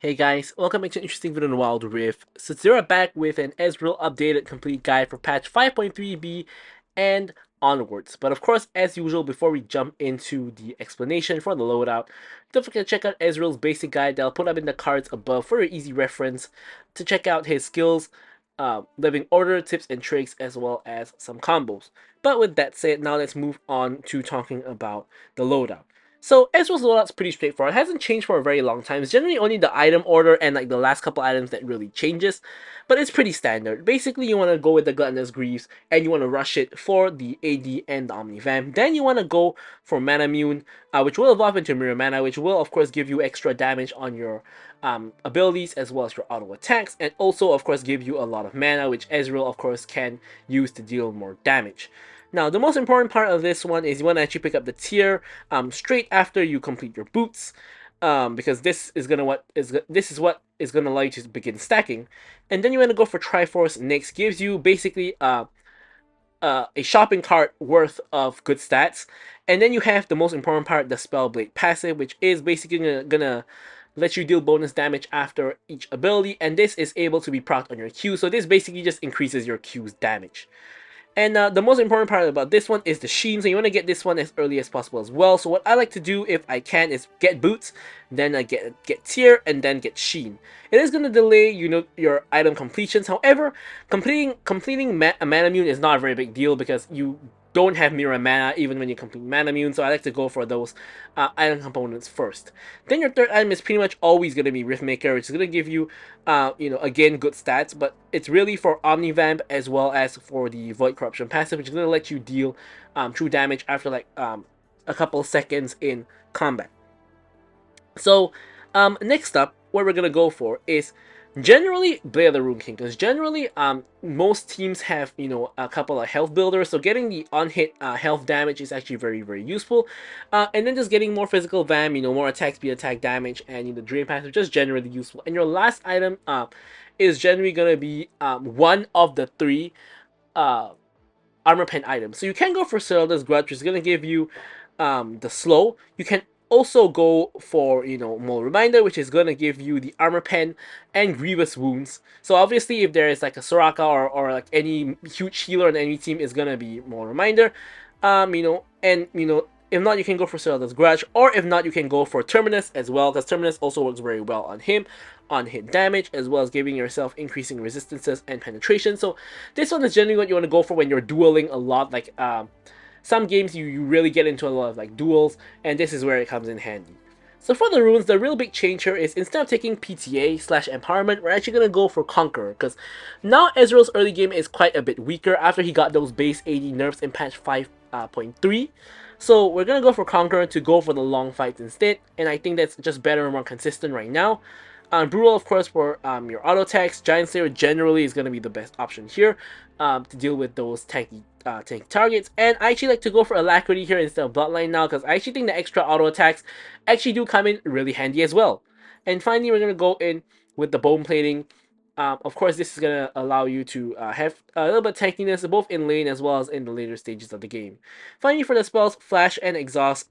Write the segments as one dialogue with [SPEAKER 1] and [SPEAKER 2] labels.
[SPEAKER 1] Hey guys, welcome back to an interesting video on Wild Rift. So today we're back with an Ezreal updated complete guide for patch 5.3b and onwards. But of course, as usual, before we jump into the explanation for the loadout, don't forget to check out Ezreal's basic guide that I'll put up in the cards above for your easy reference to check out his skills, living order, tips and tricks, as well as some combos. But with that said, now let's move on to talking about the loadout. So Ezreal's loadout's pretty straightforward. It hasn't changed for a very long time. It's generally only the item order and like the last couple items that really changes, but it's pretty standard. Basically, you want to go with the Gluttonous Greaves and you want to rush it for the AD and the Omnivamp. Then you want to go for Manamune, which will evolve into Mirror Mana, which will of course give you extra damage on your abilities as well as your auto attacks, and also of course give you a lot of mana, which Ezreal of course can use to deal more damage. Now, the most important part of this one is you want to actually pick up the tier straight after you complete your boots, because this is what is gonna allow you to begin stacking. And then you want to go for Triforce next. Gives you basically a shopping cart worth of good stats. And then you have the most important part, the Spellblade passive, which is basically gonna let you deal bonus damage after each ability, and this is able to be procced on your Q. So this basically just increases your Q's damage. And the most important part about this one is the sheen, so you want to get this one as early as possible as well. So what I like to do if I can is get boots, then I get tier, and then get sheen. It is going to delay, your item completions. However, completing a Manamune is not a very big deal because you don't have mirror mana even when you complete Manamune, so I like to go for those item components first. Then your third item is pretty much always going to be Riftmaker, which is going to give you, again, good stats, but it's really for Omnivamp as well as for the Void Corruption passive, which is going to let you deal true damage after like a couple seconds in combat. So next up, what we're going to go for is generally Blade of the Rune King, because generally most teams have a couple of health builders, so getting the on-hit health damage is actually very very useful, and then just getting more physical vam, more attack speed, attack damage, and the drain passive just generally useful. And your last item is generally gonna be one of the three armor pen items. So you can go for Seralda's Grudge, which is gonna give you the slow. You can also go for Mole Reminder, which is gonna give you the armor pen and grievous wounds. So obviously if there is like a Soraka or like any huge healer on any team, is gonna be Mole Reminder. If not, you can go for Seralda's Grudge, or if not, you can go for Terminus as well, because Terminus also works very well on him, on hit damage, as well as giving yourself increasing resistances and penetration. So this one is generally what you want to go for when you're dueling a lot, like some games you really get into a lot of like duels, and this is where it comes in handy. So for the runes, the real big change here is instead of taking PTA/empowerment, we're actually going to go for Conqueror, because now Ezreal's early game is quite a bit weaker after he got those base AD nerfs in patch 5.3. So we're going to go for Conqueror to go for the long fights instead, and I think that's just better and more consistent right now. Brutal, of course, for your auto attacks. Giant Slayer generally is going to be the best option here to deal with those tanky targets. And I actually like to go for Alacrity here instead of Bloodline now, because I actually think the extra auto attacks actually do come in really handy as well. And finally, we're going to go in with the Bone Plating. Of course, this is going to allow you to have a little bit of tankiness both in lane as well as in the later stages of the game. Finally, for the spells, Flash and Exhaust,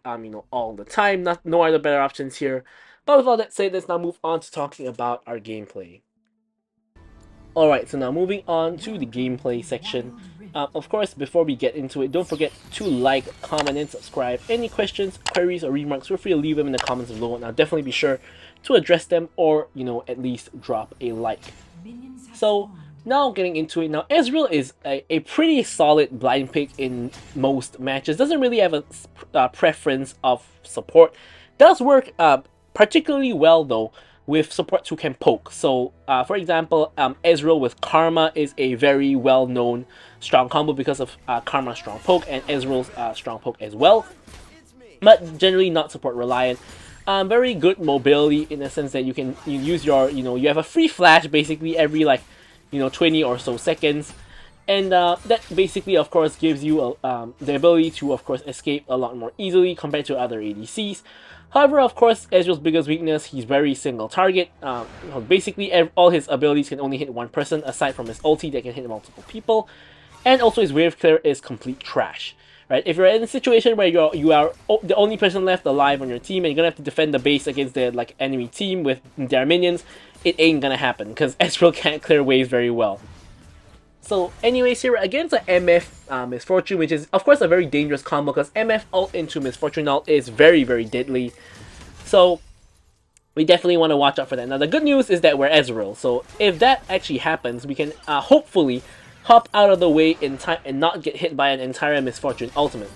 [SPEAKER 1] all the time. No other better options here. But with all that said, let's now move on to talking about our gameplay. Alright, so now moving on to the gameplay section. Of course, before we get into it, don't forget to like, comment, and subscribe. Any questions, queries, or remarks, feel free to leave them in the comments below, and I'll definitely be sure to address them, or, at least drop a like. So, now getting into it. Now, Ezreal is a pretty solid blind pick in most matches. Doesn't really have a preference of support. Does work particularly well, though, with supports who can poke. So, for example, Ezreal with Karma is a very well-known strong combo because of Karma's strong poke and Ezreal's strong poke as well. But generally not support reliant. Very good mobility in the sense that you use your, you have a free flash basically every like, 20 or so seconds. And that basically, of course, gives you the ability to, of course, escape a lot more easily compared to other ADCs. However, of course, Ezreal's biggest weakness, he's very single target. Basically, all his abilities can only hit one person, aside from his ulti that can hit multiple people. And also his wave clear is complete trash. right? If you're in a situation where you are the only person left alive on your team and you're gonna have to defend the base against the like enemy team with their minions, it ain't gonna happen because Ezreal can't clear waves very well. So anyways, here against the MF Misfortune, which is of course a very dangerous combo because MF ult into Misfortune ult is very, very deadly. So we definitely want to watch out for that. Now the good news is that we're Ezreal, so if that actually happens, we can hopefully hop out of the way in time and not get hit by an entire Misfortune ultimate.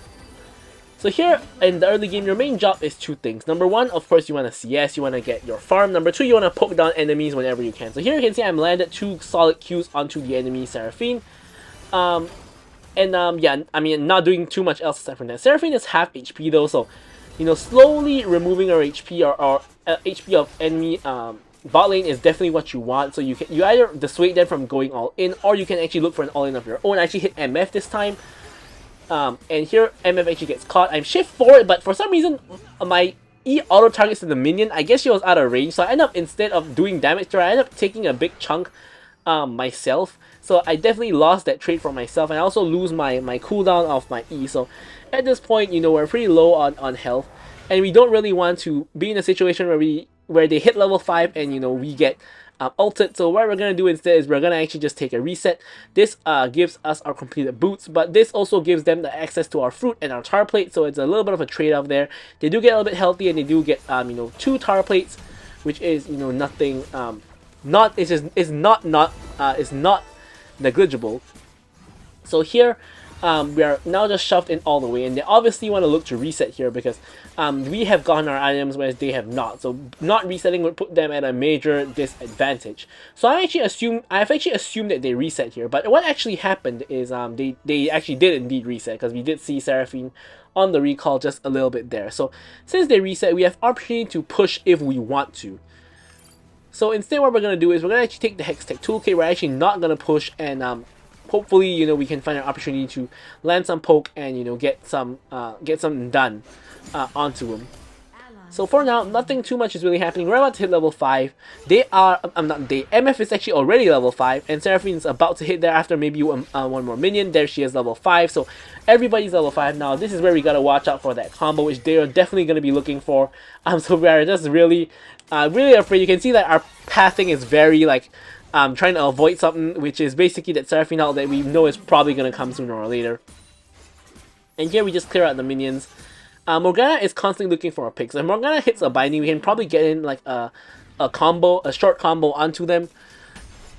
[SPEAKER 1] So here in the early game, your main job is two things. Number one, of course, you want to CS, you want to get your farm. Number two, you want to poke down enemies whenever you can. So here you can see I'm landed 2 solid Qs onto the enemy Seraphine. Yeah, I mean, not doing too much else aside from that. Seraphine is half HP though, so, you know, slowly removing our HP or HP of enemy bot lane is definitely what you want. So you either dissuade them from going all in, or you can actually look for an all in of your own. I actually hit MF this time. And here MF actually gets caught. I'm shift forward, but for some reason my E auto targets to the minion. I guess she was out of range, so I end up, instead of doing damage to her, I end up taking a big chunk myself. So I definitely lost that trade for myself, and I also lose my cooldown of my E. So at this point, you know, we're pretty low on health, and we don't really want to be in a situation where they hit level 5 and, you know, we get ulted. So what we're going to do instead is we're going to actually just take a reset. This gives us our completed boots, but this also gives them the access to our fruit and our tar plate, so it's a little bit of a trade-off there. They do get a little bit healthy, and they do get you know, 2 tar plates, which is, you know, nothing is not negligible. So here we are now just shoved in all the way, and they obviously want to look to reset here because we have gotten our items whereas they have not. So not resetting would put them at a major disadvantage. So I've actually assumed that they reset here, but what actually happened is they actually did indeed reset, because we did see Seraphine on the recall just a little bit there. So since they reset, we have opportunity to push if we want to. So instead, what we're going to do is we're going to actually take the Hextech Toolkit. We're actually not going to push, and hopefully, you know, we can find an opportunity to land some poke and, you know, get something done onto him. So for now, nothing too much is really happening. We're about to hit level 5. MF is actually already level 5, and Seraphine's about to hit there after maybe one more minion. There she is, level 5. So everybody's level 5 now. This is where we gotta watch out for that combo, which they are definitely gonna be looking for. So we are just really afraid. You can see that our pathing is very like trying to avoid something, which is basically that Seraphine out that we know is probably gonna come sooner or later. And here we just clear out the minions. Morgana is constantly looking for a pick. So if Morgana hits a binding, we can probably get in like a short combo onto them,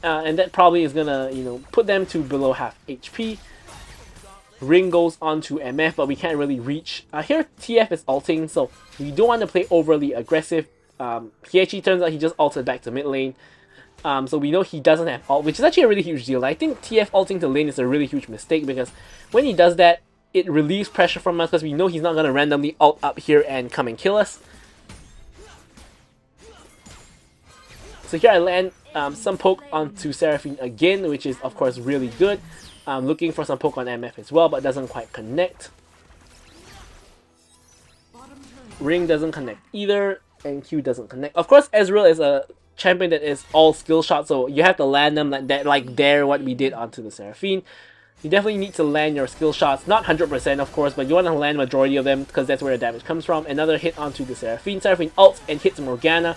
[SPEAKER 1] and that probably is gonna, you know, put them to below half HP. Ring goes onto MF, but we can't really reach. Here TF is ulting, so we don't want to play overly aggressive. He actually turns out he just ulted back to mid lane. So we know he doesn't have ult, which is actually a really huge deal. I think TF ulting to lane is a really huge mistake, because when he does that, it relieves pressure from us, because we know he's not going to randomly ult up here and come and kill us. So here I land some poke onto Seraphine again, which is of course really good. Looking for some poke on MF as well, but doesn't quite connect. Ring doesn't connect either, and Q doesn't connect. Of course, Ezreal is a champion that is all skill shots, so you have to land them like that, like there what we did onto the Seraphine. You definitely need to land your skill shots, not 100% of course, but you want to land majority of them, because that's where the damage comes from. Another hit onto the Seraphine. Seraphine ults and hits Morgana.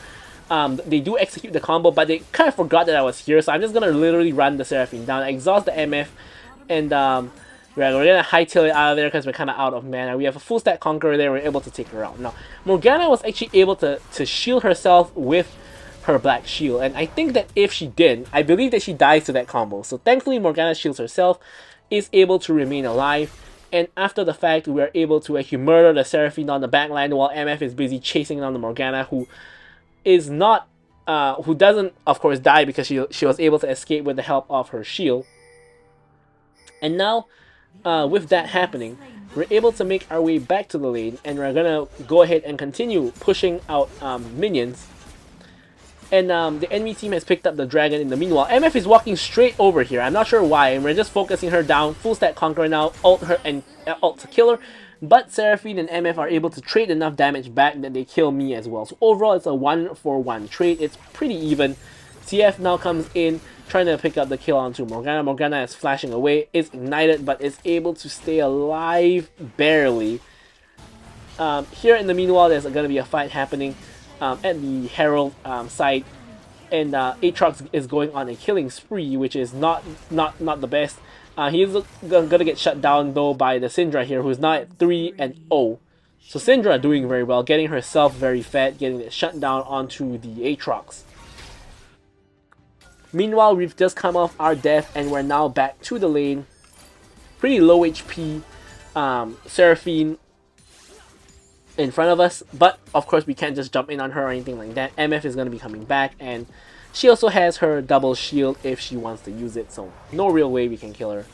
[SPEAKER 1] They do execute the combo, but they kind of forgot that I was here, so I'm just going to literally run the Seraphine down, exhaust the MF, and we're going to hightail it out of there because we're kind of out of mana. We have a full stack Conqueror there, we're able to take her out. Now, Morgana was actually able to shield herself with her black shield, and I think that if she didn't, I believe that she dies to that combo. So thankfully Morgana shields herself, is able to remain alive, and after the fact we are able to actually murder the Seraphine on the backline while MF is busy chasing down the Morgana, who is not who doesn't of course die because she was able to escape with the help of her shield. And now with that happening, we're able to make our way back to the lane, and we're gonna go ahead and continue pushing out minions. And the enemy team has picked up the dragon in the meanwhile. MF is walking straight over here. I'm not sure why, and we're just focusing her down. Full stack Conqueror now, ult her and ult to kill her. But Seraphine and MF are able to trade enough damage back that they kill me as well. So overall, it's a 1-for-1 trade. It's pretty even. TF now comes in, trying to pick up the kill onto Morgana. Morgana is flashing away, is ignited, but is able to stay alive, barely. Here in the meanwhile, there's going to be a fight happening at the Herald side, and Aatrox is going on a killing spree, which is not the best. He's going to get shut down though by the Syndra here, who's now at 3-0. So Syndra doing very well, getting herself very fat, getting it shut down onto the Aatrox. Meanwhile, we've just come off our death and we're now back to the lane. Pretty low HP Seraphine in front of us, but of course we can't just jump in on her or anything like that. MF is going to be coming back, and she also has her double shield if she wants to use it, so no real way we can kill her.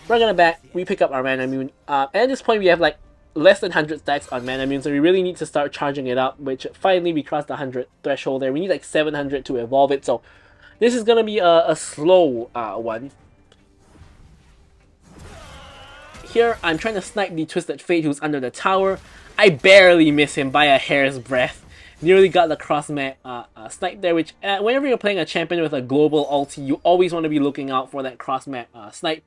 [SPEAKER 1] We're gonna back, we pick up our mana immune, and at this point we have like less than 100 stacks on mana immune, so we really need to start charging it up, which finally we crossed the 100 threshold there. We need like 700 to evolve it, so this is gonna be a slow one. Here I'm trying to snipe the Twisted Fate who's under the tower. I barely miss him by a hair's breadth. Nearly got the cross-map snipe there, which whenever you're playing a champion with a global ulti, you always want to be looking out for that cross-map snipe.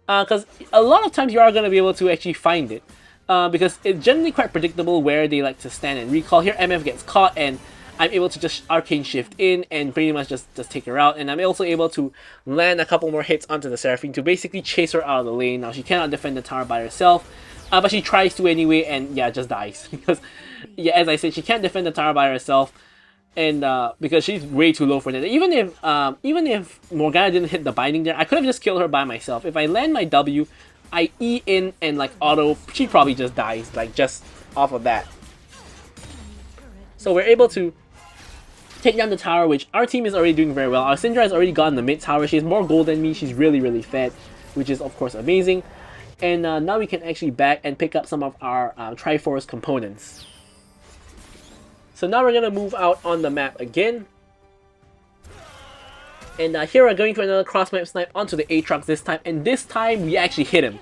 [SPEAKER 1] Because a lot of times you are going to be able to actually find it. Because it's generally quite predictable where they like to stand and recall. Here MF gets caught and I'm able to just arcane shift in and pretty much just take her out. And I'm also able to land a couple more hits onto the Seraphine to basically chase her out of the lane. Now she cannot defend the tower by herself. But she tries to anyway, and yeah, just dies. Because, yeah, as I said, she can't defend the tower by herself, and because she's way too low for that. Even if Morgana didn't hit the binding there, I could have just killed her by myself. If I land my W, I E in and like auto, she probably just dies, like just off of that. So we're able to take down the tower, which our team is already doing very well. Our Syndra has already gotten the mid tower. She has more gold than me. She's really fat, which is of course amazing. And now we can actually back and pick up some of our Triforce components. So now we're going to move out on the map again. And here we're going for another cross-map snipe onto the Aatrox this time. And this time we actually hit him.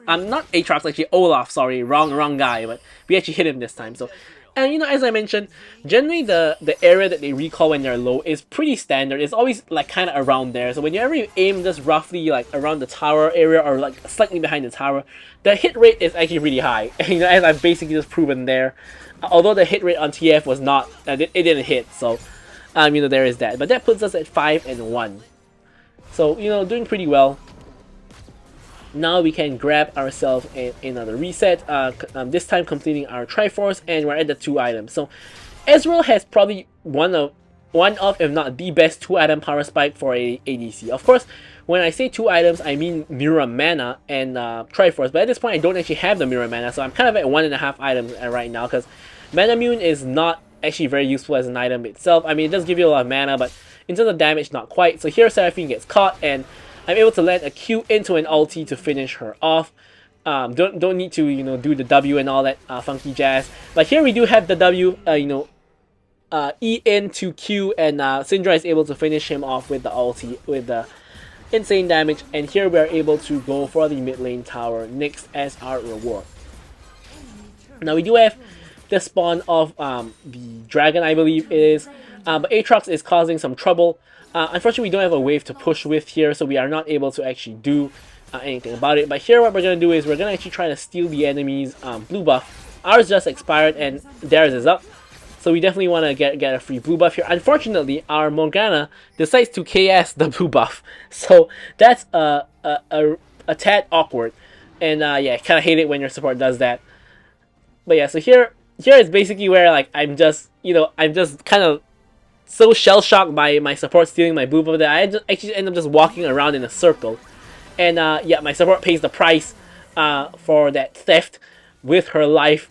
[SPEAKER 1] Not Aatrox, actually Olaf, sorry, wrong guy. But we actually hit him this time. So, and you know, as I mentioned, generally the area that they recall when they're low is pretty standard. It's always like kind of around there. So whenever you aim just roughly like around the tower area or like slightly behind the tower, the hit rate is actually really high. You know, as I've basically just proven there. Although the hit rate on TF was not, it didn't hit. So, you know, there is that. But that puts us at 5-1. So, you know, doing pretty well. Now we can grab ourselves another reset, this time completing our Triforce, and we're at the 2 items. So Ezreal has probably one of, if not the best 2-item power spike for a ADC. Of course, when I say 2 items, I mean Mirror Mana and Triforce, but at this point I don't actually have the Mirror Mana, so I'm kind of at 1.5 items right now, because Mana Immune is not actually very useful as an item itself. I mean, it does give you a lot of mana, but in terms of damage, not quite. So here Seraphine gets caught, and I'm able to land a Q into an ulti to finish her off. Don't need to, you know, do the W and all that funky jazz. But here we do have the W, you know, E into Q, and Syndra is able to finish him off with the ulti, with the insane damage. And here we are able to go for the mid lane tower next as our reward. Now we do have the spawn of the dragon, I believe it is. But Aatrox is causing some trouble. Unfortunately, we don't have a wave to push with here, so we are not able to actually do anything about it. But here what we're going to do is we're going to actually try to steal the enemy's blue buff. Ours just expired and theirs is up. So we definitely want to get a free blue buff here. Unfortunately, our Morgana decides to KS the blue buff. So that's a tad awkward. And yeah, kind of hate it when your support does that. But yeah, so here is basically where like I'm just kind of so shell-shocked by my support stealing my blue buff that I actually end up just walking around in a circle. And yeah, my support pays the price for that theft with her life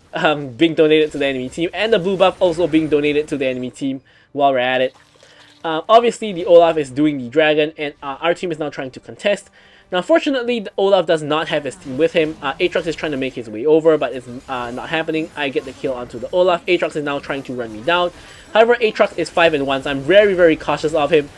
[SPEAKER 1] being donated to the enemy team, and the blue buff also being donated to the enemy team while we're at it. Obviously, the Olaf is doing the dragon, and our team is now trying to contest. Now, unfortunately, the Olaf does not have his team with him. Aatrox is trying to make his way over, but it's not happening. I get the kill onto the Olaf. Aatrox is now trying to run me down. However, Aatrox is 5-1, so I'm very cautious of him.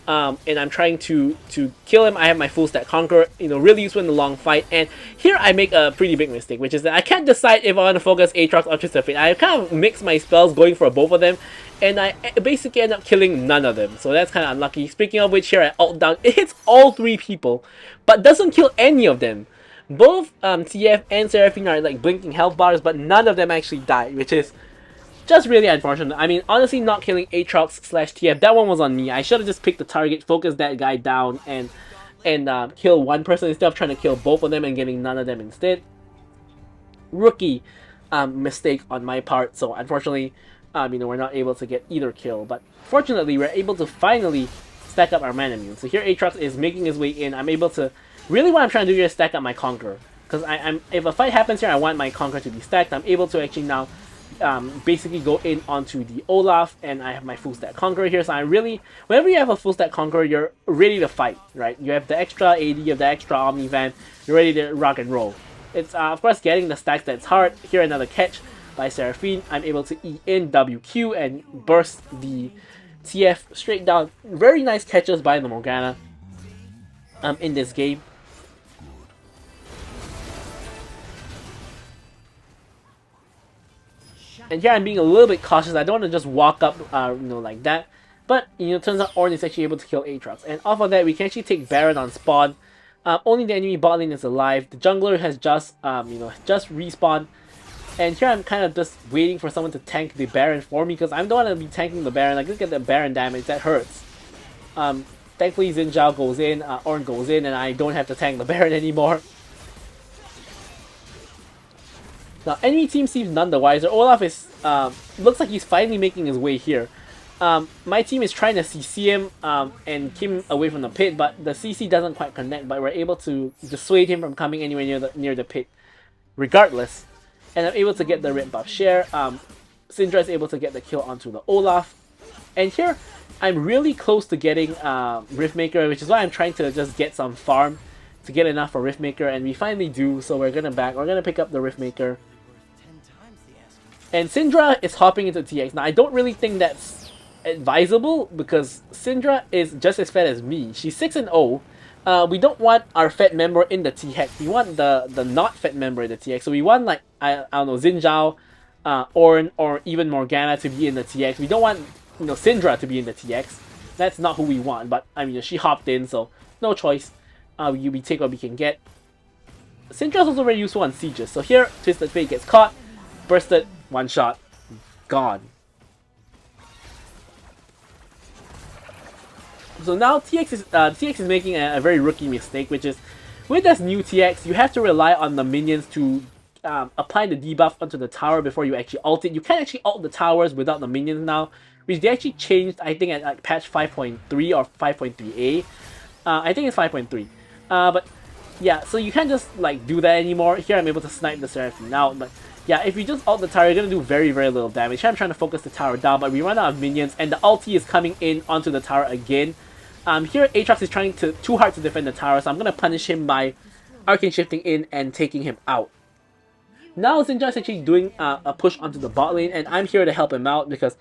[SPEAKER 1] And I'm trying to kill him. I have my full stack Conqueror, you know, really useful in the long fight. And here I make a pretty big mistake, which is that I can't decide if I want to focus Aatrox or Twisted Fate. I kind of mix my spells going for both of them, and I basically end up killing none of them. So that's kind of unlucky. Speaking of which, here I ult down. It hits all 3 people, but doesn't kill any of them. Both TF and Seraphine are like blinking health bars, but none of them actually die, which is just really unfortunate. I mean, honestly, not killing Aatrox slash TF, that one was on me. I should have just picked the target, focused that guy down, and kill one person instead of trying to kill both of them and getting none of them instead. Rookie mistake on my part. So unfortunately, we're not able to get either kill. But fortunately, we're able to finally stack up our mana immune. So here Aatrox is making his way in. I'm able to really what I'm trying to do here is stack up my Conqueror. Because if a fight happens here, I want my Conqueror to be stacked. I'm able to actually now basically go in onto the Olaf, and I have my full stack Conqueror here. So I really, whenever you have a full stack Conqueror, you're ready to fight, right? You have the extra AD, you have the extra Omnivan, you're ready to rock and roll. It's of course getting the stacks that's hard. Here another catch by Seraphine. I'm able to E in WQ and burst the TF straight down. Very nice catches by the Morgana in this game. And here I'm being a little bit cautious. I don't want to just walk up, like that. But, turns out Ornn is actually able to kill Aatrox. And off of that, we can actually take Baron on spawn. Only the enemy bot lane is alive. The jungler has just, just respawned. And here I'm kind of just waiting for someone to tank the Baron for me, because I don't want to be tanking the Baron. Like, look at the Baron damage, that hurts. Thankfully, Xin Zhao goes in, Ornn goes in, and I don't have to tank the Baron anymore. Now, enemy team seems none the wiser. Olaf is, looks like he's finally making his way here. My team is trying to CC him and keep him away from the pit, but the CC doesn't quite connect, but we're able to dissuade him from coming anywhere near the pit regardless. And I'm able to get the red buff share. Syndra is able to get the kill onto the Olaf. And here, I'm really close to getting Riftmaker, which is why I'm trying to just get some farm to get enough for Riftmaker, and we finally do, so we're gonna pick up the Riftmaker. And Syndra is hopping into TX. Now, I don't really think that's advisable, because Syndra is just as fed as me. She's 6-0. We don't want our fed member in the TX. We want the not fed member in the TX. So we want, like, I don't know, Xin Zhao, Ornn, or even Morgana to be in the TX. We don't want, Syndra to be in the TX. That's not who we want. But, I mean, she hopped in, so no choice. We take what we can get. Syndra's also very useful on sieges. So here, Twisted Fate gets caught, bursted, one shot, gone. So now TX is making a very rookie mistake, which is with this new TX, you have to rely on the minions to apply the debuff onto the tower before you actually ult it. You can't actually ult the towers without the minions now, which they actually changed, I think, at like patch 5.3 or 5.3a. I think it's 5.3. But yeah, so you can't just like do that anymore. Here I'm able to snipe the Seraphine now, but yeah, if you just ult the tower, you're gonna do very, very little damage. Here I'm trying to focus the tower down, but we run out of minions, and the ulti is coming in onto the tower again. Here Aatrox is trying too hard to defend the tower, so I'm gonna punish him by arcane shifting in and taking him out. Now Xin Zhao is actually doing a push onto the bot lane, and I'm here to help him out, because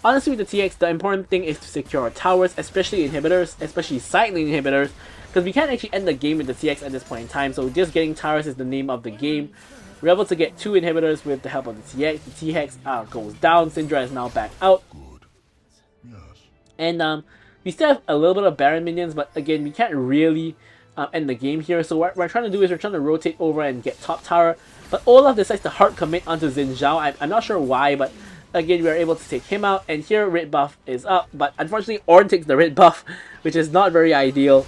[SPEAKER 1] honestly with the TX, the important thing is to secure our towers, especially inhibitors, especially side lane inhibitors, because we can't actually end the game with the TX at this point in time, so just getting towers is the name of the game. We're able to get 2 inhibitors with the help of the TX. The TX goes down, Syndra is now back out. And we still have a little bit of Baron minions, but again, we can't really end the game here. So what we're trying to do is we're trying to rotate over and get top tower. But Olaf decides to hard commit onto Xin Zhao. I'm not sure why, but again, we are able to take him out. And here, red buff is up. But unfortunately, Ornn takes the red buff, which is not very ideal.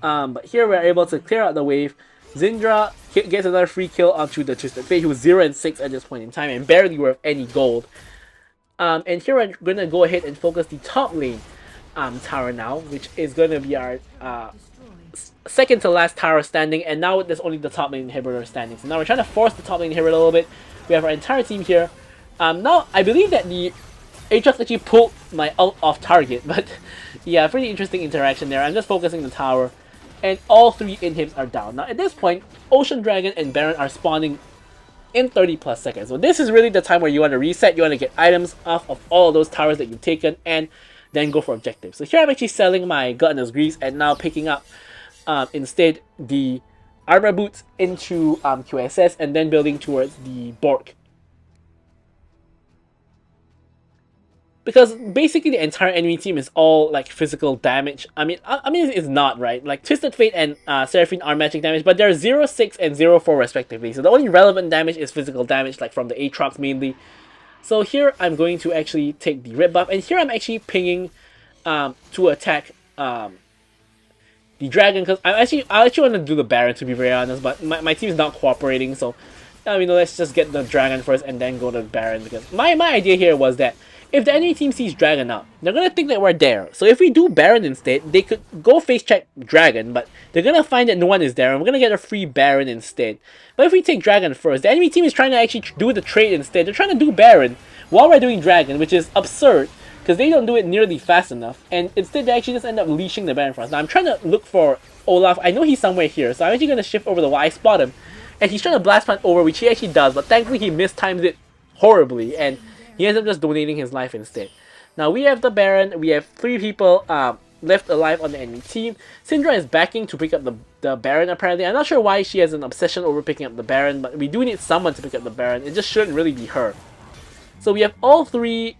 [SPEAKER 1] But here, we're able to clear out the wave. Syndra gets another free kill onto the Twisted Fate, who's 0-6 at this point in time and barely worth any gold. And here we're going to go ahead and focus the top lane tower now, which is going to be our second to last tower standing, and now there's only the top lane inhibitor standing. So now we're trying to force the top lane inhibitor a little bit. We have our entire team here. Now, I believe that the Aatrox actually pulled my ult off target, but yeah, pretty interesting interaction there. I'm just focusing the tower, and all 3 inhibs are down. Now, at this point, Ocean Dragon and Baron are spawning in 30 plus seconds. So this is really the time where you want to reset, you want to get items off of all of those towers that you've taken, and then go for objectives. So here I'm actually selling my Gluttonous Greaves and now picking up instead the Armor Boots into QSS and then building towards the Bork. because basically the entire enemy team is all like physical damage. I mean it's not, right. Like Twisted Fate and Seraphine are magic damage, but they're 0-6 and 0-4 respectively. So the only relevant damage is physical damage, like from the Aatrox mainly. So here I'm going to actually take the red buff, and here I'm actually pinging to attack the dragon, because I actually want to do the Baron, to be very honest, but my team is not cooperating. So let's just get the dragon first and then go to the Baron, because my idea here was that if the enemy team sees dragon up, they're gonna think that we're there. So if we do Baron instead, they could go face check dragon, but they're gonna find that no one is there, and we're gonna get a free Baron instead. But if we take dragon first, the enemy team is trying to actually do the trade instead. They're trying to do Baron while we're doing dragon, which is absurd, because they don't do it nearly fast enough, and instead they actually just end up leashing the Baron for us. Now I'm trying to look for Olaf. I know he's somewhere here, so I'm actually going to shift over the wall. I spot him, and he's trying to blast plant over, which he actually does, but thankfully he mistimes it horribly, and he ends up just donating his life instead. Now we have the Baron. We have 3 people left alive on the enemy team. Syndra is backing to pick up the Baron apparently. I'm not sure why she has an obsession over picking up the Baron, but we do need someone to pick up the Baron. It just shouldn't really be her. So we have all 3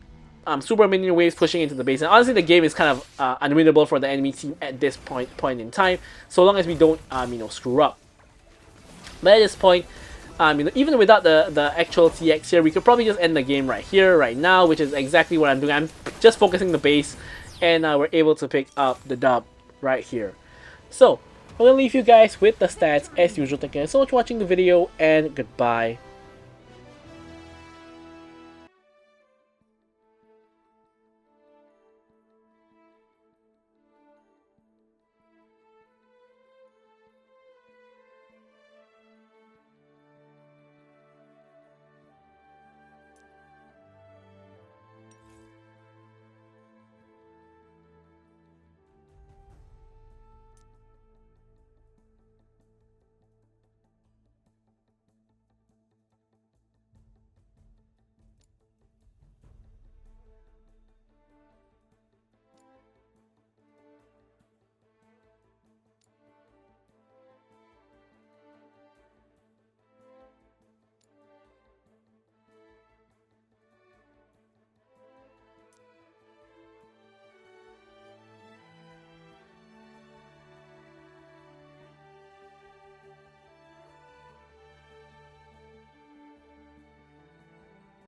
[SPEAKER 1] super minion waves pushing into the base, and honestly the game is kind of unwinnable for the enemy team at this point in time, so long as we don't screw up. But at this point, even without the actual TX here, we could probably just end the game right here, right now, which is exactly what I'm doing. I'm just focusing the base, and we're able to pick up the dub right here. So I'm gonna leave you guys with the stats as usual. Thank you guys so much for watching the video, and goodbye.